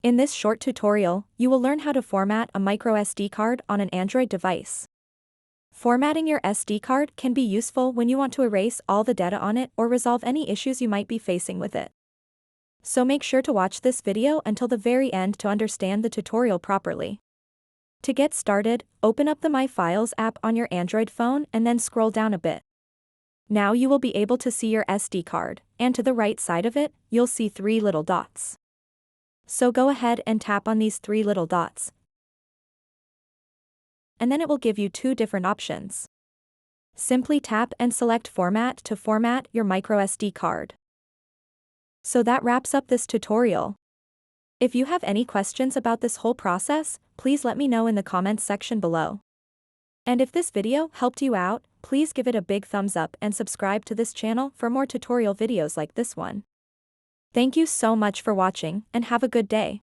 In this short tutorial, you will learn how to format a microSD card on an Android device. Formatting your SD card can be useful when you want to erase all the data on it or resolve any issues you might be facing with it. So make sure to watch this video until the very end to understand the tutorial properly. To get started, open up the My Files app on your Android phone and then scroll down a bit. Now you will be able to see your SD card, and to the right side of it, you'll see 3 little dots. So go ahead and tap on these 3 little dots. And then it will give you 2 different options. Simply tap and select Format to format your microSD card. So that wraps up this tutorial. If you have any questions about this whole process, please let me know in the comments section below. And if this video helped you out, please give it a big thumbs up and subscribe to this channel for more tutorial videos like this one. Thank you so much for watching and have a good day.